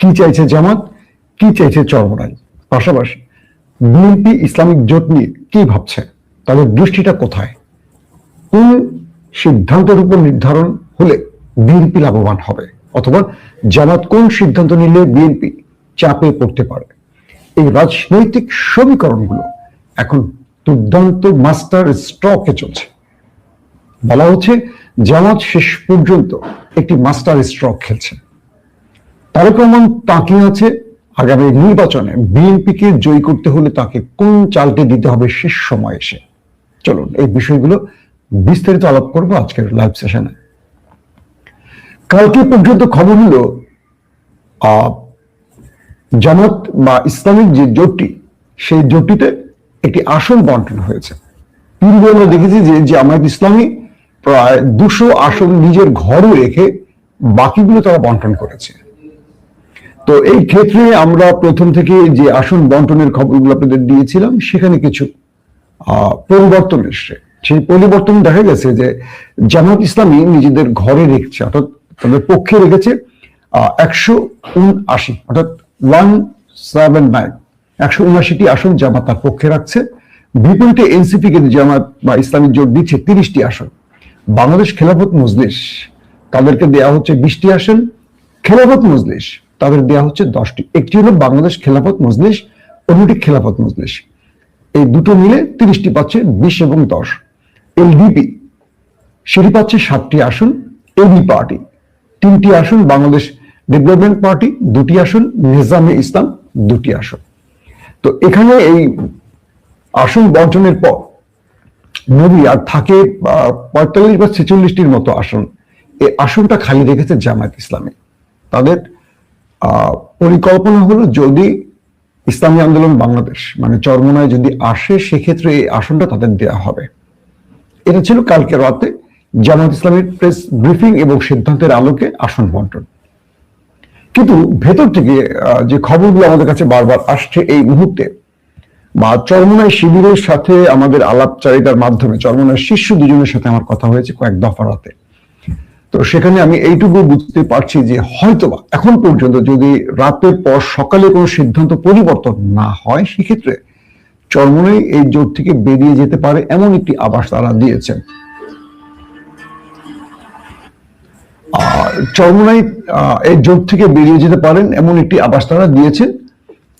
কি চাইছে জামাত, কি চাইছে চরমোনাই, পাশাপাশি বিএনপি ইসলামিক জোট নিয়ে কি ভাবছে, তাদের দৃষ্টিটা কোথায়, কোন সিদ্ধান্তের উপর নির্ধারণ হলে বিএনপি লাভবান হবে, অথবা জামাত কোন সিদ্ধান্ত নিলে বিএনপি চাপে পড়তে পারে। এই রাজনৈতিক সমীকরণগুলো এখন দুর্দান্ত মাস্টার স্ট্রোকে চলছে। বলা হচ্ছে জামাত শেষ পর্যন্ত একটি মাস্টার স্ট্রোক খেলছে। তারেক রহমান তাকিয়ে আছে আগামী নির্বাচনে বিএনপিকে জয়ী করতে হলে তাকে কোন চালটি দিতে হবে শেষ সময় এসে। চলুন এই বিষয়গুলো বিস্তারিত আলাপ করবো আজকের লাইভ সেশনে। কালকে পর্যন্ত খবর হলো জামাত বা ইসলামিক যে জোটটি, সেই জোটটিতে একটি আসন বন্টন হয়েছে। পূর্বে আমরা দেখেছি যে জামাত ইসলামী প্রায় 200 আসন নিজের ঘরে রেখে বাকিগুলো তারা বন্টন করেছে। তো এই ক্ষেত্রে আমরা প্রথম থেকে যে আসন বন্টনের খবরগুলো আপনাদের দিয়েছিলাম, সেখানে কিছু পরিবর্তন এসছে। সেই পরিবর্তন দেখা গেছে যে জামাত ইসলামী নিজেদের ঘরে রেখেছে, অর্থাৎ তাদের পক্ষে রেখেছে 179, অর্থাৎ 179, 179টি আসন জামাত তার পক্ষে রাখছে। বিপরীতে এনসিপি কে জামাত বা ইসলামিক জোট দিচ্ছে 30টি আসন। বাংলাদেশ খেলাফত মজলিস তাদেরকে দেয়া হচ্ছে 20টি আসন, খেলাফত মজলিস তাদের দেয়া হচ্ছে 10টি। একটি হলো বাংলাদেশ খেলাফত মজলিস, অন্যটি খেলাফত মজলিস। এই দুটো মিলে 30টি পাচ্ছে, 20 এবং 10। এলডিপি সেটি পাচ্ছে 7টি আসন, এবি পার্টি 3টি আসন, বাংলাদেশ ডেভেলপমেন্ট পার্টি 2টি আসন, নিজামে ইসলাম 2টি আসন। তো এখানে এই আসন বন্টনের পর নবী আর থাকে 45 বা 46টির মতো আসন। এই আসনটা খালি রেখেছে জামায়াত ইসলামী। তাদের পরিকল্পনা হলো যদি ইসলামী আন্দোলন বাংলাদেশ মানে চরমোনাই যদি আসে, সেক্ষেত্রে এই আসনটা তাদের দেয়া হবে। এটা ছিল কালকে রাতে জামায়াত ইসলামের প্রেস ব্রিফিং এবং সিদ্ধান্তের আলোকে আসন বন্টন। কিন্তু ভেতর থেকে যে খবরগুলো আমাদের কাছে বারবার আসছে এই মুহূর্তে, বা চরমোনাই শিবিরের সাথে আমাদের আলাপচারিতার মাধ্যমে চরমোনাই শীর্ষ দুজনের সাথে আমার কথা হয়েছে কয়েক দফা রাতে। তো সেখানে আমি এইটুকু বুঝতে পারছি যে হয়তোবা এখন পর্যন্ত যদি রাতের পর সকালে কোনো সিদ্ধান্ত পরিবর্তন না হয়, সেক্ষেত্রে চরমোনাই এই জোট থেকে বেরিয়ে যেতে পারে এমন একটি আভাস তারা দিয়েছেন। চরমোনাই এই জোট থেকে বেরিয়ে যেতে পারেন এমন একটি আভাস তারা দিয়েছেন।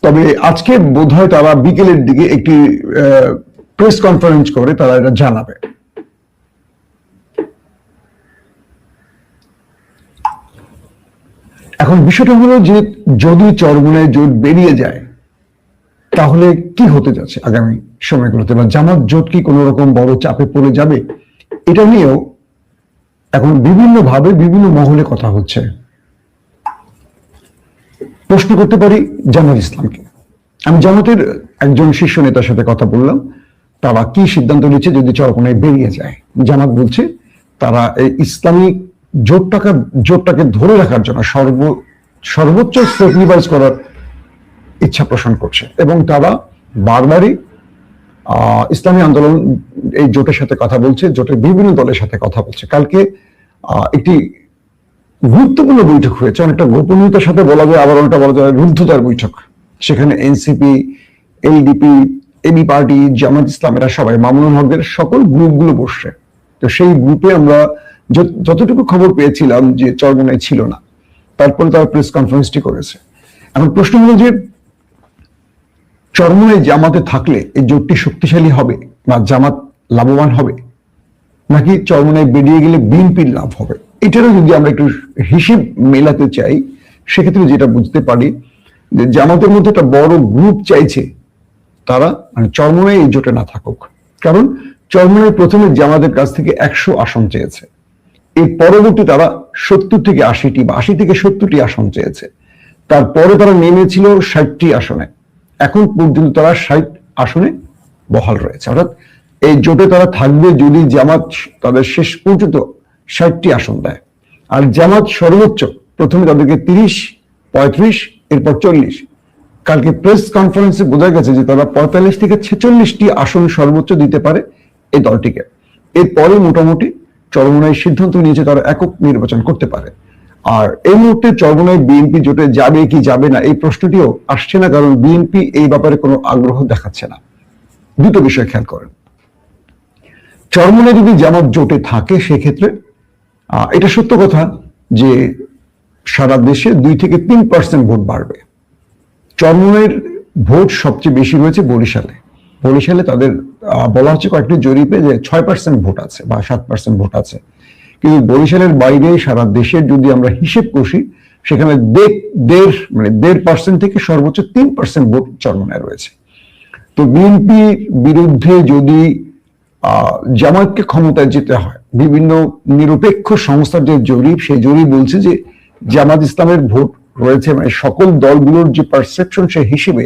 তবে আজকে বোধহয় তারা বিকেলের দিকে একটি প্রেস কনফারেন্স করে তারা এটা জানাবে। এখন বিষয়টা হলো যে যদি চরমোনাই জোট বেরিয়ে যায় তাহলে কি হতে যাচ্ছে আগামী সময়গুলোতে, বা জামাত জোট কি কোনো রকম বড় চাপে পড়ে যাবে, এটা নিয়েও এখন বিভিন্ন ভাবে বিভিন্ন মহলে কথা হচ্ছে। প্রশ্ন করতে পারি জামাত ইসলামকে। আমি জামাতের একজন শীর্ষ নেতার সাথে কথা বললাম, তারা কি সিদ্ধান্ত নিচ্ছে যদি চরমোনাই বেরিয়ে যায়। জামাত বলছে তারা এই ইসলামিক জোটটাকে ধরে রাখার জন্য সর্বোচ্চ স্যাক্রিফাইস করার ইচ্ছা পোষণ করছে, এবং তারা বারবারই ইসলামী আন্দোলন এই জোটের সাথে কথা বলছে, জোটের বিভিন্ন দলের সাথে কথা বলছে। কালকে একটি গুরুত্বপূর্ণ বৈঠক হয়েছে, অনেকটা গোপনীয়তার সাথে বলা যায়, আবার অনেকটা বলা যায় রুদ্ধতার বৈঠক। সেখানে এনসিপি, এলডিপি, এবি পার্টি, জামাত ইসলাম এরা সবাই, মামুনুল হকদের সকল গ্রুপগুলো বসছে। তো সেই গ্রুপে আমরা যতটুকু খবর পেয়েছিলাম যে চরমোনাই ছিল না, তারপরে তারা প্রেস কনফারেন্সটি করেছে। এখন প্রশ্ন হলো যে চরমোনাই জামাতে থাকলে এই জোটটি শক্তিশালী হবে বা জামাত লাভবান হবে, নাকি চরমোনাই বেরিয়ে গেলে বিএনপির লাভ হবে। এটারও যদি আমরা একটু হিসেব মেলাতে চাই, সেক্ষেত্রে যেটা বুঝতে পারি যে জামাতের মধ্যে একটা বড় গ্রুপ চাইছে তারা মানে চরমোনাই এই জোটে না থাকুক। কারণ চরমোনাই প্রথমে জামাতের কাছ থেকে 100 আসন চেয়েছে, এর পরবর্তী তারা 70 থেকে 80টি বা 80 থেকে 70টি আসন চেয়েছে। তারপরে তারা নেমেছিল 60টি আসনে। এখন পর্যন্ত তারা 60 আসনে বহাল রয়েছে। অর্থাৎ এই জোটে তারা থাকবে যদি জামাত তাদের শেষ পর্যন্ত 60টি আসন দেয়। আর জামাত সর্বোচ্চ প্রথমে তাদেরকে 30, 35, এরপর 40। কালকে প্রেস কনফারেন্সে বোঝা গেছে যে তারা 45 থেকে 46টি আসন সর্বোচ্চ দিতে পারে এই দলটিকে। এরপরে মোটামুটি চরমোনাই সিদ্ধান্ত নিয়েছে তারা একক নির্বাচন করতে পারে। আর এই মুহূর্তে চরমোনাই বিএনপি জোটে যাবে কি যাবে না এই প্রশ্নটিও আসছে না, কারণ বিএনপি এই ব্যাপারে কোনো আগ্রহ দেখাচ্ছে না। দুটো বিষয় খেয়াল করেন, চরমোনাই যদি জামাত জোটে থাকে সেক্ষেত্রে এটা সত্য কথা যে সারা দেশে 2 থেকে 3% ভোট বাড়বে। চরমোনাইয়ের ভোট সবচেয়ে বেশি রয়েছে বরিশালে। বরিশালে তাদের বলা হচ্ছে কয়েকটি জরিপে যে 6% ভোট আছে বা 7% ভোট আছে, কিন্তু বরিশালের বাইরে সারা দেশের যদি আমরা হিসেব কষি সেখানে 1.5% থেকে সর্বোচ্চ 3% ভোট চরমোনাইয়ে রয়েছে। তো বিএনপি বিরুদ্ধে যদি জামায়াতকে ক্ষমতায় যেতে হয়, বিভিন্ন নিরপেক্ষ সংস্থার যে জরিপ, সেই জরিপ বলছে যে জামাত ইসলামের ভোট রয়েছে, মানে সকল দলগুলোর যে পারসেপশন সেই হিসেবে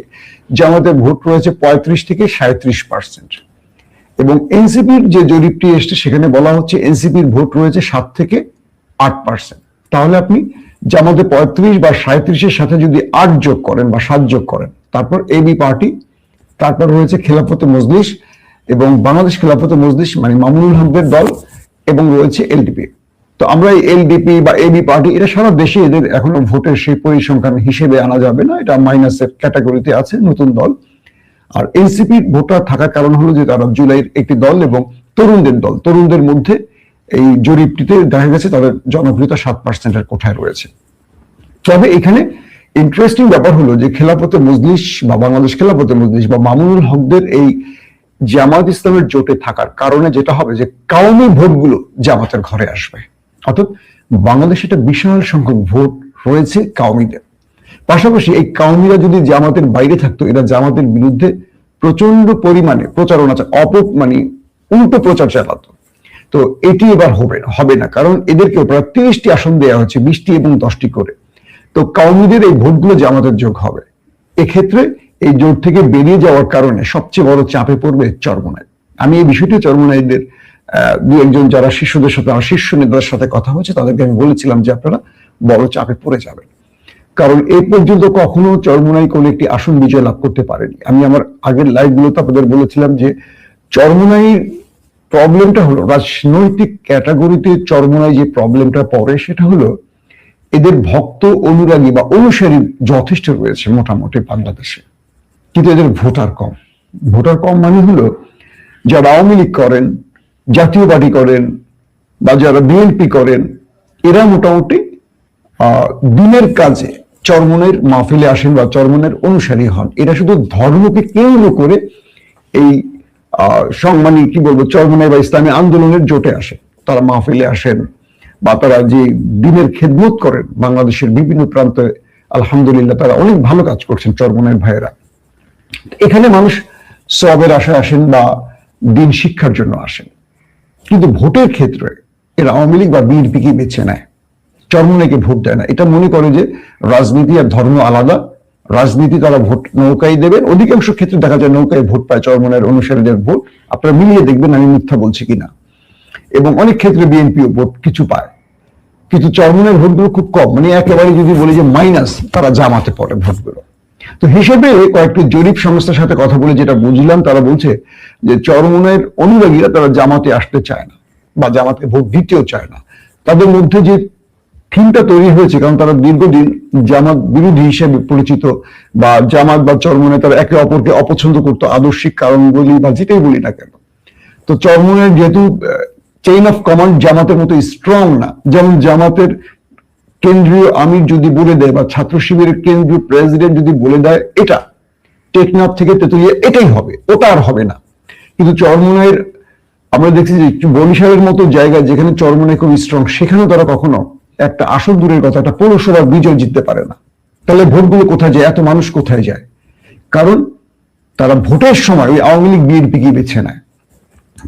জামাতের ভোট রয়েছে 35 থেকে 37%, এবং এনসিপির যে জরিপটি এসছে সেখানে বলা হচ্ছে এনসিপির ভোট রয়েছে 7 থেকে 8%। তাহলে আপনি জামাতে 35 বা 37-এর সাথে যদি 8 যোগ করেন বা 7 যোগ করেন, তারপর এবি পার্টি, তারপর রয়েছে খেলাফতে মজলিস এবং বাংলাদেশ খেলাফতে মজলিস মানে মামুনুল হকের দল, এবং রয়েছে এলডিপি। তো আমরা এই এলডিপি বা এবি পার্টি এটা সারা দেশে এদের এখনো ভোটের সেই পরিসংখ্যান হিসেবে আনা যাবে না, এটা মাইনাসের ক্যাটাগরিতে আছে, নতুন দল। আর এনসিপি ভোটার থাকার কারণ হলো যে তারা জুলাইয়ের একটি দল এবং তরুণদের দল, তরুণদের মধ্যে এই জরিপটিতে দেখা গেছে তাদের জনপ্রিয়তা 7%-এর কোঠায় রয়েছে। তবে এখানে ইন্টারেস্টিং ব্যাপার হলো যে খেলাফতে মজলিস বা বাংলাদেশ খেলাফতে মজলিস বা মামুনুল হকদের এই জামাত ইসলামের জোটে থাকার কারণে যেটা হবে যে কাওমি ভোটগুলো জামাতের ঘরে আসবে, অর্থাৎ বাংলাদেশে একটা বিশাল সংখ্যক ভোট রয়েছে কাওমিদের। পাশাপাশি এই কাওমিরা যদি জামাতের বাইরে থাকতো, এরা জামাতের বিরুদ্ধে প্রচন্ড পরিমাণে প্রচারণা মানে উল্টো প্রচার চালাতো। তো এটি এবার হবে না, কারণ এদেরকে প্রায় 30টি আসন দেওয়া হচ্ছে, 20টি এবং 10টি করে। তো কাওমিদের এই ভোটগুলো জামাতের যোগ হবে। এক্ষেত্রে এই জোট থেকে বেরিয়ে যাওয়ার কারণে সবচেয়ে বড় চাপে পড়বে চরমোনাই। আমি এই বিষয়টি চরমোনাইদের 2-1 যারা শিষ্যদের সাথে, আমার শীর্ষ নেতাদের সাথে কথা হচ্ছে, তাদেরকে আমি বলেছিলাম যে আপনারা বড় চাপে পড়ে যাবেন, কারণ এই পর্যন্ত কখনো চরমোনাই কোন একটি আসন বিজয় লাভ করতে পারেনি। আমি আমার আগের লাইভগুলোতে আপনাদের বলেছিলাম যে চরমোনাইয়ের প্রবলেমটা হলো রাজনৈতিক ক্যাটাগরিতে চরমোনাই যে প্রবলেমটা পড়ে সেটা হলো এদের ভক্ত অনুরাগী বা অনুসারী যথেষ্ট রয়েছে মোটামুটি বাংলাদেশে, কিন্তু এদের ভোটার কম। ভোটার কম মানে হলো যারা আওয়ামী লীগ করেন, জাতীয় পার্টি করেন বা যারা বিএনপি করেন, এরা মোটামুটি দিনের কাজে চরমোনাইয়ের মাহফিলে আসেন বা চরমোনাইয়ের অনুসারী হন। এরা শুধু ধর্মকে কেন্দ্র করে এই মানে কি বলবো চরমোনাই বা ইসলামী আন্দোলনের জোটে আসে, তারা মাহফিলে আসেন বা তারা যে দিনের খেদমত করেন বাংলাদেশের বিভিন্ন প্রান্তে। আলহামদুলিল্লাহ তারা অনেক ভালো কাজ করছেন চরমোনাইয়ের ভাইয়েরা। এখানে মানুষ সওয়াবের আশায় আসেন বা দিন শিক্ষার জন্য আসেন, কিন্তু ভোটের ক্ষেত্রে এরা আওয়ামী লীগ বা বিএনপিকে বেছে নেয়, চরমোনাইকে ভোট দেয় না। এটা মনে করে যে রাজনীতি আর ধর্ম আলাদা, রাজনীতি তারা ভোট নৌকায় দেবেন। অধিকাংশ ক্ষেত্রে দেখা যায় নৌকায় ভোট পায় চরমোনাইয়ের অনুসারীদের ভোট, আপনারা মিলিয়ে দেখবেন আমি মিথ্যা বলছি কিনা। এবং অনেক ক্ষেত্রে বিএনপিও ভোট কিছু পায়, কিন্তু চরমোনাইয়ের ভোটগুলো খুব কম, মানে একেবারে যদি বলি যে মাইনাস, তারা জামাতে পড়ে ভোটগুলো। তো হিসেবে কয়েকটি জরিপ সংস্থার সাথে কথা বলে যেটা বুঝলাম, তারা বলছে যে চরমোনাইয়ের অনুরাগীরা তারা জামাতে আসতে চায় না বা জামাতে ভোট দিতেও চায় না। তাদের মধ্যে যে থিমটা তৈরি হয়েছে, কারণ তারা দীর্ঘদিন জামাত বিরোধী হিসেবে পরিচিত বা জামাত বা চরমোনাই তারা একে অপরকে অপছন্দ করতো, আদর্শিক কারণ বলি বা যেটাই বলি না কেন। তো চরমোনাইয়ের যেহেতু চেইন অফ কমান্ড জামাতের মতো স্ট্রং না, যেমন জামাতের কেন্দ্রীয় আমির যদি বলে দেয় বা ছাত্র শিবিরের কেন্দ্রীয় প্রেসিডেন্ট যদি বলে দেয় এটা টেকনাফ থেকে তেতুলিয়া এটাই হবে, ওটা আর হবে না। কিন্তু চরমোনাইয়ের আমরা দেখছি যে বরিশালের মতো জায়গায় যেখানে চরমোনাই খুব স্ট্রং, সেখানেও তারা কখনো একটা আসন দূরের কথা একটা পৌরসভার বিজয় জিততে পারে না। তাহলে ভোটগুলো কোথায় যায়, এত মানুষ কোথায় যায়? কারণ তারা ভোটের সময় ওই আওয়ামী লীগ বিএনপিকে বেছে নেয়।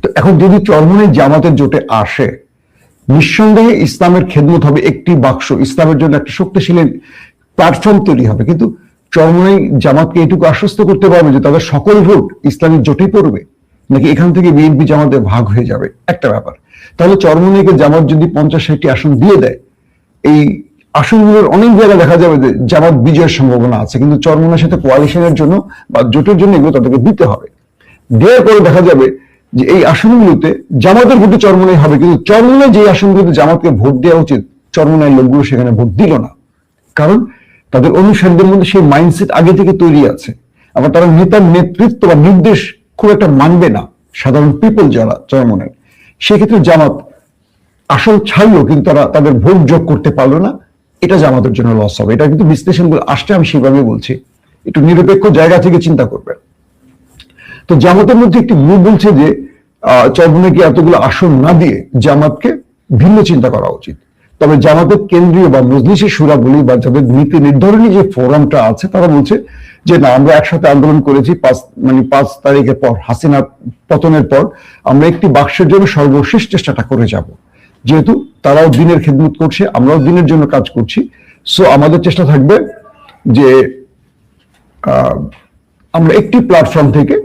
তো এখন যদি চরমোনাই জামাতের জোটে আসে, নিঃসন্দেহে ইসলামের খেদমত হবে একটি বাক্স, ইসলামের জন্য একটা শক্তিশালী প্ল্যাটফর্ম তৈরি হবে। কিন্তু চরমোনাই জামাতকে এটুকু আশ্বস্ত করতে পারবে যে তাদের সকল ভোট ইসলামের জোটে পড়বে, নাকি এখান থেকে বিএনপি জামাতে ভাগ হয়ে যাবে, একটা ব্যাপার। তাহলে চরমোনাইকে জামাত যদি 50-60টি আসন দিয়ে দেয়, এই আসনগুলোর অনেক জায়গায় দেখা যাবে যে জামাত বিজয়ের সম্ভাবনা আছে, কিন্তু চরমোনাইয়ের সাথে কোয়ালিশনের জন্য বা জোটের জন্য এগুলো তাদেরকে দিতে হবে। দেওয়ার পরে দেখা যাবে যে এই আসনগুলোতে জামাতের ভোটে চরমোনাই হবে, কিন্তু চরমোনাই যে আসনগুলোতে জামাতকে ভোট দেওয়া উচিত চরমনায়ের লোকগুলো সেখানে ভোট দিল না, কারণ তাদের অনুসারীদের মধ্যে সেই মাইন্ডসেট আগে থেকে তৈরি আছে। আবার তারা নেতার নেতৃত্ব বা নির্দেশ খুব একটা মানবে না সাধারণ পিপল যারা চরমনায়। সেক্ষেত্রে জামাত আসল ছাড়লো, কিন্তু তারা তাদের ভোট যোগ করতে পারলো না। এটা জামাতের জন্য লস হবে। এটা কিন্তু বিশ্লেষণগুলো আসছে, আমি সেভাবে বলছি, একটু নিরপেক্ষ জায়গা থেকে চিন্তা করবেন। তো জামাতের মধ্যে একটি গ্রুপ বলছে যে চরমনাইকে এতগুলো আসন না দিয়ে জামাতকে ভিন্ন চিন্তা করা উচিত। তবে জামাতের কেন্দ্রীয় বা মজলিসের শুরা বলি বা যাদের নীতি নির্ধারণী যে ফোরামটা আছে, তারা বলছে যে না, আমরা একসাথে আন্দোলন করেছি 5 তারিখের পর, হাসিনা পতনের পর আমরা একটি বাক্সের জন্য সর্বশেষ চেষ্টাটা করে যাব। যেহেতু তারাও দিনের খেদমত করছে, আমরাও দিনের জন্য কাজ করছি, সো আমাদের চেষ্টা থাকবে যে আমরা একটি প্ল্যাটফর্ম থেকে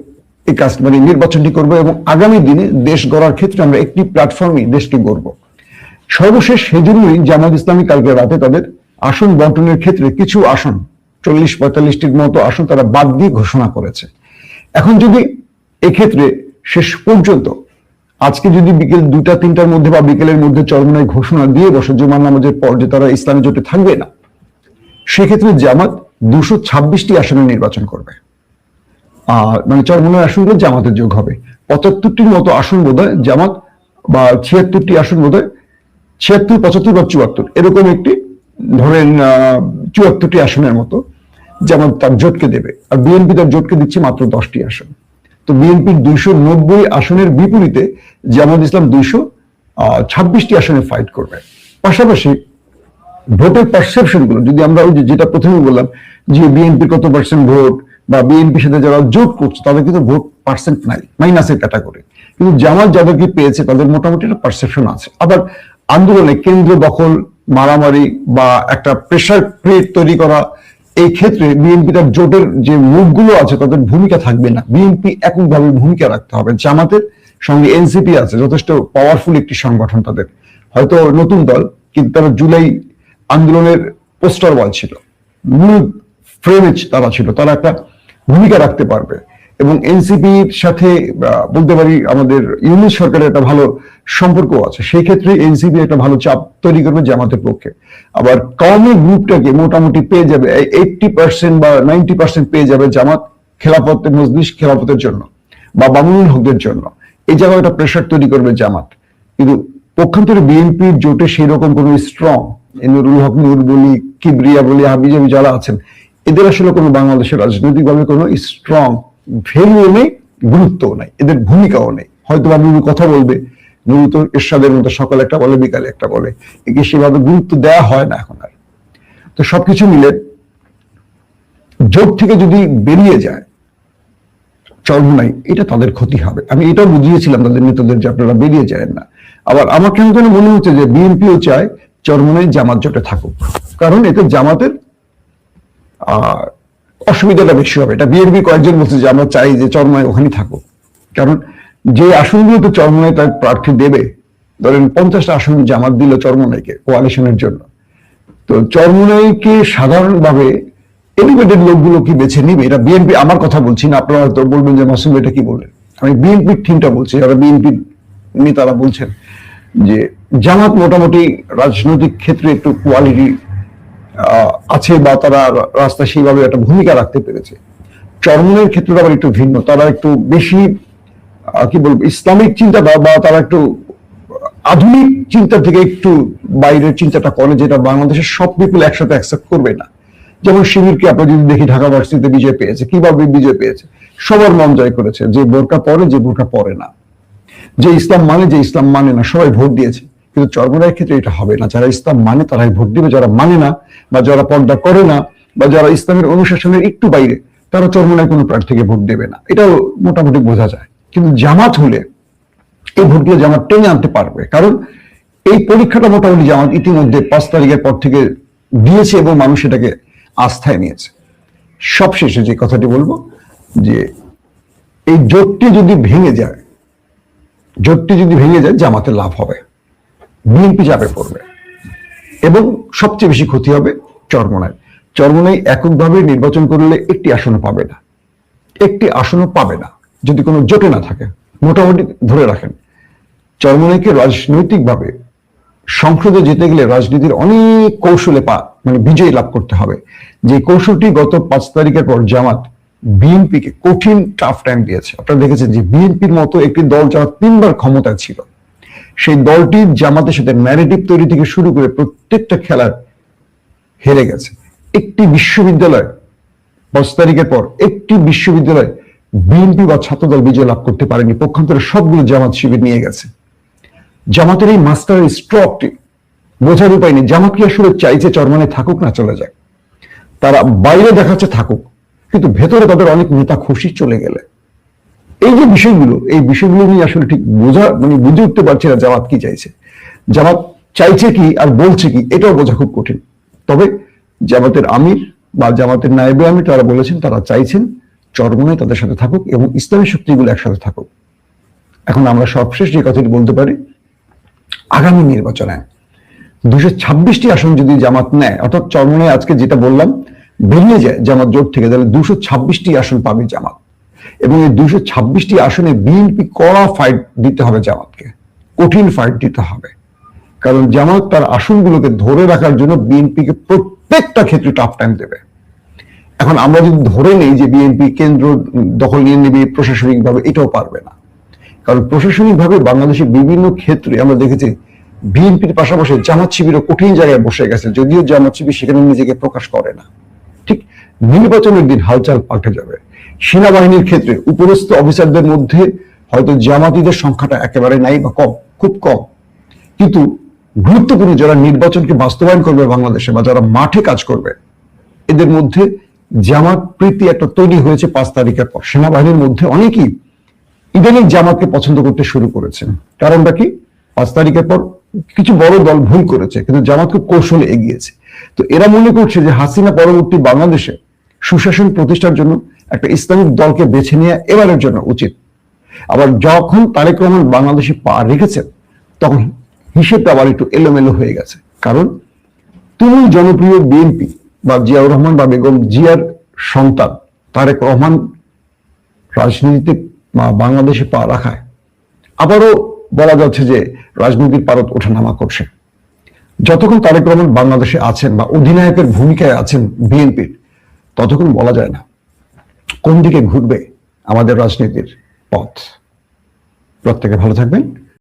এই কাজ নির্বাচনটি করব এবং আগামী দিনে দেশ গড়ার ক্ষেত্রে আমরা একটি প্ল্যাটফর্মে দেশকে গড়ব। সর্বশেষ সেজন্যই জামাত ইসলামী কালকে রাতে তাদের আসন বন্টনের ক্ষেত্রে কিছু আসন 40-45টির মতো আসন তারা বাদ দিয়ে ঘোষণা করেছে। এখন যদি এক্ষেত্রে শেষ পর্যন্ত আজকে যদি বিকেল 2টা-3টার মধ্যে বা বিকেলের মধ্যে চরমনাই ঘোষণা দিয়ে বসে জুমার নামাজের পর যে তারা ইসলামী জোটে থাকবে না, সেক্ষেত্রে জামাত 226টি আসনে নির্বাচন করবে। চরমনাই আসনগুলো জামাতের যোগ হবে। 75টির মতো আসন বোধহয় জামাত, বা 76টি আসন বোধহয়, 76, 75 বা 74 এরকম একটি, ধরেন 74টি আসনের মতো জামাত তার জোটকে দেবে। আর বিএনপি তার জোটকে দিচ্ছে মাত্র 10টি আসন। তো বিএনপির 290 আসনের বিপরীতে জামাত ইসলাম 226টি আসনে ফাইট করবে। পাশাপাশি ভোটের পারসেপশন গুলো যদি আমরা ওই যেটা প্রথমে বললাম যে বিএনপির কত পার্সেন্ট ভোট বা বিএনপির সাথে যারা জোট করছে তাদের কিন্তু ভোট পার্সেন্ট নাই, মাইনাসের ক্যাটাগরি, কিন্তু জামাত যাদেরকে পেয়েছে তাদের মোটামুটি একটা পারসেপশন আছে। আবার আন্দোলনে কেন্দ্র দখল, মারামারি বা একটা প্রেশার ক্রিয়েট তৈরি করা, এই ক্ষেত্রে বিএনপি তার জোটের যে মুখগুলো আছে তাদের ভূমিকা থাকবে না। বিএনপি এককভাবে ভূমিকা রাখতে হবে। জামাতের সঙ্গে এনসিপি আছে, যথেষ্ট পাওয়ারফুল একটি সংগঠন, তাদের হয়তো নতুন দল, কিন্তু তারা জুলাই আন্দোলনের পোস্টার বয় ছিল, মূল ফ্রেমে তারা ছিল, তারা একটা ভূমিকা রাখতে পারবে। এবং এনসিপির সাথে বলতে পারি আমাদের ইউনিট সরকারের একটা ভালো সম্পর্ক আছে, সেই ক্ষেত্রে এনসিপি একটা ভালো চাপ তৈরি করবে জামাতের পক্ষে। আবার কওমি গ্রুপটাকে মোটামুটি পেয়ে যাবে 80% বা 90% পেয়ে যাবে জামাত খেলাফতে মজলিস খেলাফতের জন্য বা বামুনুল হকদের জন্য। এই জায়গায় একটা প্রেশার তৈরি করবে জামাত। কিন্তু পক্ষান্তরে বিএনপির জোটে সেই রকম কোনো স্ট্রং, নুরুল হক নূর বলি, কিবরিয়া বলি, হাবিজাবি যারা আছেন, এদের আসলে কোনো বাংলাদেশের রাজনৈতিকভাবে কোনো স্ট্রং ভ্যালুও নেই, গুরুত্বও নাই, এদের ভূমিকাও নেই। হয়তো বা নুরু কথা বলবে, নুরু তো এরশাদের মতো সকালে একটা বলে বিকালে একটা বলে, একে সেভাবে গুরুত্ব দেওয়া হয় না এখন আর। তো সবকিছু মিলে জোট থেকে যদি বেরিয়ে যায় চরমনাই, এটা তাদের ক্ষতি হবে। আমি এটাও বুঝিয়েছিলাম তাদের নেতাদের যে আপনারা বেরিয়ে যায় না। আবার আমার কেন যেন মনে হচ্ছে যে বিএনপিও চায় চরমনাই জামাত জোটে থাকুক, কারণ এতে জামাতের অসুবিধাটা বেশি হবে। এটা বিএনপি কয়েকজন বলছে যে আমরা চাই যে চরমনাই ওখানে থাকুক, কারণ যে আসনগুলোতে চরমনাই তার প্রার্থী দেবে, ধরেন 50টা আসন জামাত দিল চরমনাইকে কোয়ালিশনের জন্য, তো চরমনাইকে সাধারণভাবে এলিভেটেড লোকগুলো কি বেছে নিবে? এটা বিএনপি, আমার কথা বলছি না, আপনারা হয়তো বলবেন যে মাসুম এটা কি বললেন, আমি বিএনপির টিমটা বলছি, যারা বিএনপির নেতারা বলছেন যে জামাত মোটামুটি রাজনৈতিক ক্ষেত্রে একটু কোয়ালিটি আছে বা তারা রাস্তায় সেইভাবে একটা ভূমিকা রাখতে পেরেছে। চরমনাইয়ের ক্ষেত্রে আবার একটু ভিন্ন, তারা একটু বেশি কি বলবো ইসলামিক চিন্তাটা বা তারা একটু আধুনিক চিন্তা থেকে একটু বাইরের চিন্তাটা করে, যেটা বাংলাদেশের সব পিপল একসাথে অ্যাকসেপ্ট করবে না। যেমন শিবিরকে আমরা যদি দেখি ঢাকা ভার্সিটিতে বিজয় পেয়েছে, কিভাবে বিজয় পেয়েছে, সবার মন জয় করেছে, যে বোরকা পরে, যে বোরকা পরে না, যে ইসলাম মানে, যে ইসলাম মানে না, সবাই ভোট দিয়েছে। কিন্তু চরমনাইয়ের ক্ষেত্রে এটা হবে না, যারা ইসলাম মানে তারাই ভোট দিবে, যারা মানে না বা যারা পর্দা করে না বা যারা ইসলামের অনুশাসনের একটু বাইরে, তারা চরমনায় কোনো প্রার্থীকে ভোট দেবে না। এটাও মোটামুটি বোঝা যায়। কিন্তু জামাত হলে এই ভোটগুলো জামাত টেনে আনতে পারবে, কারণ এই পরীক্ষাটা মোটামুটি জামাত ইতিমধ্যে 5 তারিখের পর থেকে দিয়েছে এবং মানুষ এটাকে আস্থায় নিয়েছে। সবশেষে যে কথাটি বলবো যে এই জোটটি যদি ভেঙে যায়, জামাতের লাভ হবে, বিএনপি চাপে পড়বে এবং সবচেয়ে বেশি ক্ষতি হবে চরমনাই এককভাবে নির্বাচন করলে একটি আসনও পাবে না যদি কোনো জোটে না থাকে। মোটামুটি ধরে রাখেন চরমনাইকে রাজনৈতিকভাবে সংসদে যেতে গেলে রাজনীতির অনেক কৌশলে মানে বিজয় লাভ করতে হবে। যে কৌশলটি গত 5 তারিখের পর জামাত বিএনপিকে কঠিন টাফ টাইম দিয়েছে। আপনারা দেখেছেন যে বিএনপির মতো একটি দল যারা 3বার ক্ষমতায় ছিল, সেই দলটি জামাতের সাথে ন্যারেটিভ তৈরি থেকে শুরু করে প্রত্যেকটা খেলার হেরে গেছে। একটি বিশ্ববিদ্যালয় 5 তারিখের পর একটি বিশ্ববিদ্যালয় বিএনপি বা ছাত্রদল বিজয় লাভ করতে পারেনি, পক্ষান্তরে সবগুলো জামাত শিবির নিয়ে গেছে। জামাতের এই মাস্টার স্ট্রোকটি বোঝার উপায় নেই। জামাত কি আসলে চাইছে চরমনে থাকুক না চলে যায়? তারা বাইরে দেখাচ্ছে থাকুক, কিন্তু ভেতরে তাদের অনেক নেতা খুশি চলে গেলে। এই যে বিষয়গুলো, এই বিষয়গুলো নিয়ে আসলে ঠিক বুঝে উঠতে পারছে না জামাত কি চাইছে। জামাত চাইছে কি আর বলছে কি এটাও বোঝা খুব কঠিন। তবে জামাতের আমির বা জামাতের নায়েবে আমির তারা বলেছেন তারা চাইছেন চরমনে তাদের সাথে থাকুক এবং ইসলামী শক্তিগুলো একসাথে থাকুক। এখন আমরা সবশেষ যে কথাটি বলতে পারি, আগামী নির্বাচনে 226টি আসন যদি জামাত নেয়, অর্থাৎ চরমনে আজকে যেটা বললাম বেরিয়ে যায় জামাত জোট থেকে, তাহলে 226টি আসন পাবে জামাত। এবং এই 226টি আসনে বিএনপি কড়া ফাইট দিতে হবে জামাতকে, কঠিন ফাইট দিতে হবে। কারণ জামাত তার আসনগুলোকে ধরে রাখার জন্য বিএনপিকে প্রত্যেকটা ক্ষেত্রে টাফ টাইম দেবে। এখন আমরা যদি ধরে নেই যে বিএনপি কেন্দ্র দখল নিয়ে নেবে প্রশাসনিকভাবে, এটাও পারবে না। কারণ প্রশাসনিকভাবে বাংলাদেশের বিভিন্ন ক্ষেত্রে আমরা দেখেছি বিএনপির পাশাপাশি জামাত শিবিরও কঠিন জায়গায় বসে গেছে, যদিও জামাত শিবির সেখানে নিজেকে প্রকাশ করে না। ঠিক নির্বাচনের দিন হালচাল পাল্টে যাবে। সেনাবাহিনীর ক্ষেত্রে উপরস্থ অফিসারদের মধ্যে হয়তো জামাতিদের সংখ্যাটা একেবারে নাই বা কম, খুব কম, কিন্তু গুরুত্বপূর্ণ যারা নির্বাচনকে বাস্তবায়ন করবে বাংলাদেশে বা যারা মাঠে কাজ করবে, এদের মধ্যে জামাত প্রীতি একটা তৈরি হয়েছে 5 তারিখের পর। সেনাবাহিনীর মধ্যে অনেকেই ইদানিং জামাতকে পছন্দ করতে শুরু করেছেন। কারণটা কি? 5 তারিখের পর কিছু বড় দল ভুল করেছে, কিন্তু জামাত খুব কৌশলে এগিয়েছে। তো এরা মনে করছে যে হাসিনা পরবর্তী বাংলাদেশে সুশাসন প্রতিষ্ঠার জন্য একটা ইসলামিক দলকে বেছে নেওয়া এবারের জন্য উচিত। আবার যখন তারেক রহমান বাংলাদেশে পা রেখেছেন, তখন হিসেবটা আবার একটু এলোমেলো হয়ে গেছে। কারণ তুমুল জনপ্রিয় বিএনপি বা জিয়াউর রহমান বা বেগম জিয়ার সন্তান তারেক রহমান রাজনীতিতে বাংলাদেশে পা রাখায় আবারও বলা যাচ্ছে যে রাজনীতির পারদ ওঠানামা করছে। যতক্ষণ তারেক রহমান বাংলাদেশে আছেন বা অধিনায়কের ভূমিকায় আছেন বিএনপির, ততক্ষণ বলা যায় না কোন দিকে ঘুরবে আমাদের রাজনীতির পথ। প্রত্যেকে ভালো থাকবেন।